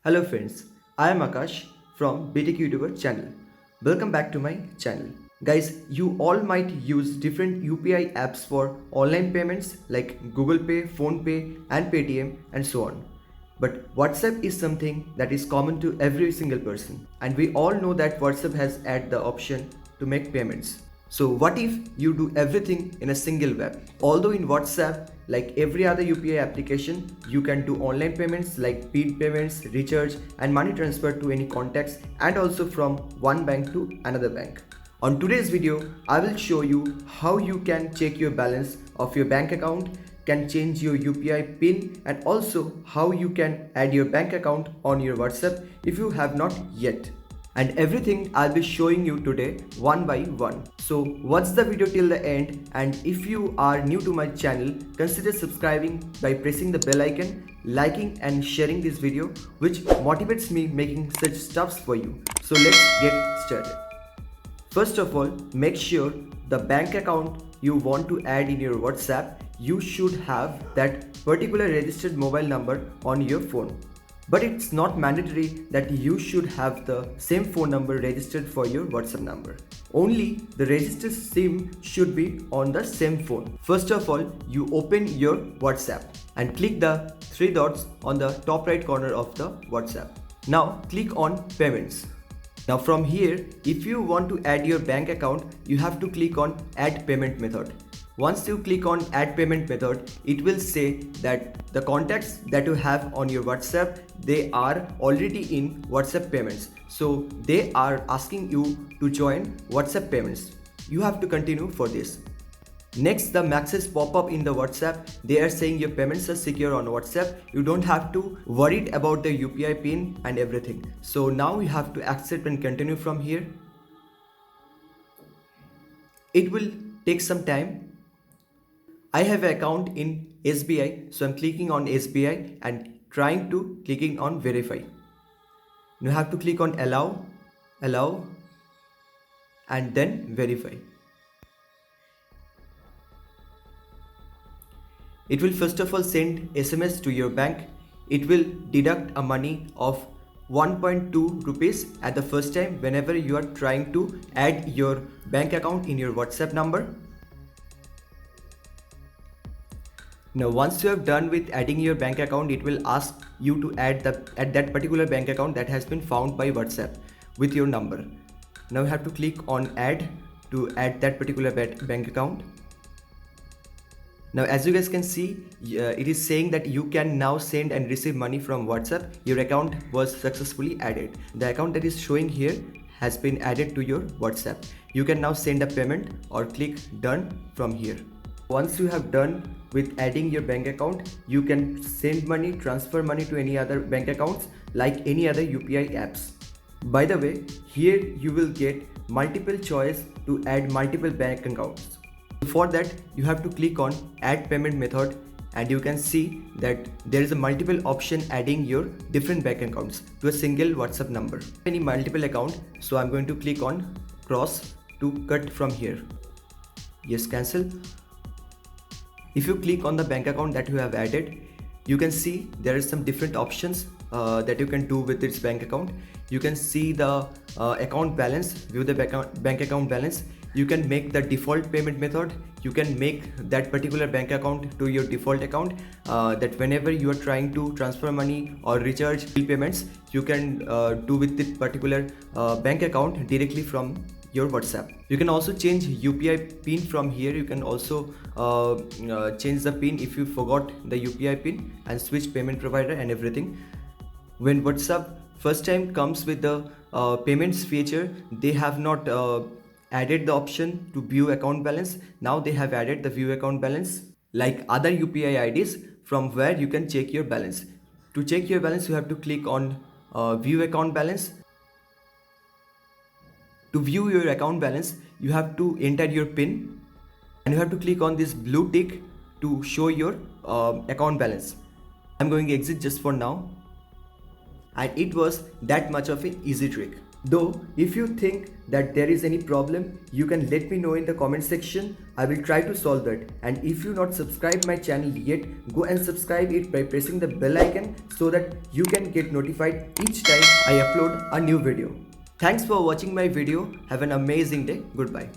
Hello friends, I am Akash from BTech YouTuber channel. Welcome back to my channel. Guys, you all might use different UPI apps for online payments like Google Pay, Phone Pay and Paytm and so on. But WhatsApp is something that is common to every single person, and we all know that WhatsApp has added the option to make payments. So what if you do everything in a single web? Although in WhatsApp, like every other UPI application, you can do online payments like bill payments, recharge and money transfer to any contacts and also from one bank to another bank. On today's video, I will show you how you can check your balance of your bank account, can change your UPI PIN and also how you can add your bank account on your WhatsApp if you have not yet. And everything I'll be showing you today one by one. So watch the video till the end, and if you are new to my channel, consider subscribing by pressing the bell icon, liking and sharing this video, which motivates me making such stuffs for you. So let's get started. First of all, make sure the bank account you want to add in your WhatsApp, you should have that particular registered mobile number on your phone. But it's not mandatory that you should have the same phone number registered for your WhatsApp number. Only the registered SIM should be on the same phone. First of all, you open your WhatsApp and click the three dots on the top right corner of the WhatsApp. Now click on payments. Now from here, if you want to add your bank account, you have to click on add payment method. Once you click on add payment method, it will say that the contacts that you have on your WhatsApp, they are already in WhatsApp payments. So they are asking you to join WhatsApp payments. You have to continue for this. Next, the messages pop up in the WhatsApp. They are saying your payments are secure on WhatsApp. You don't have to worry about the UPI PIN and everything. So now you have to accept and continue from here. It will take some time. I have an account in SBI, so I'm clicking on SBI and trying to clicking on verify. Now you have to click on allow and then verify. It will first of all send SMS to your bank. It will deduct a money of 1.2 rupees at the first time whenever you are trying to add your bank account in your WhatsApp number. Now once you have done with adding your bank account, it will ask you to add that particular bank account that has been found by WhatsApp with your number. Now you have to click on add to add that particular bank account. Now as you guys can see, it is saying that you can now send and receive money from WhatsApp. Your account was successfully added. The account that is showing here has been added to your WhatsApp. You can now send a payment or click done from here. Once you have done with adding your bank account, you can send money, transfer money to any other bank accounts like any other UPI apps. By the way, here you will get multiple choice to add multiple bank accounts. For that, you have to click on add payment method and you can see that there is a multiple option adding your different bank accounts to a single WhatsApp number. Any multiple account, so I'm going to click on cross to cut from here. Yes, cancel. If you click on the bank account that you have added, you can see there are some different options that you can do with this bank account. You can see the account balance, view the bank account balance. You can make the default payment method. You can make that particular bank account to your default account that whenever you are trying to transfer money or recharge bill payments, you can do with this particular bank account directly from your WhatsApp. You can also change UPI PIN from here. You can also change the PIN if you forgot the UPI PIN and switch payment provider and everything. When WhatsApp first time comes with the payments feature, they have not added the option to view account balance. Now they have added the view account balance like other UPI IDs from where you can check your balance. To check your balance, you have to click on view account balance. To view your account balance, you have to enter your PIN and you have to click on this blue tick to show your account balance. I'm going to exit just for now. And it was that much of an easy trick. Though, if you think that there is any problem, you can let me know in the comment section. I will try to solve that. And if you not subscribed my channel yet, go and subscribe it by pressing the bell icon so that you can get notified each time I upload a new video. Thanks for watching my video. Have an amazing day. Goodbye.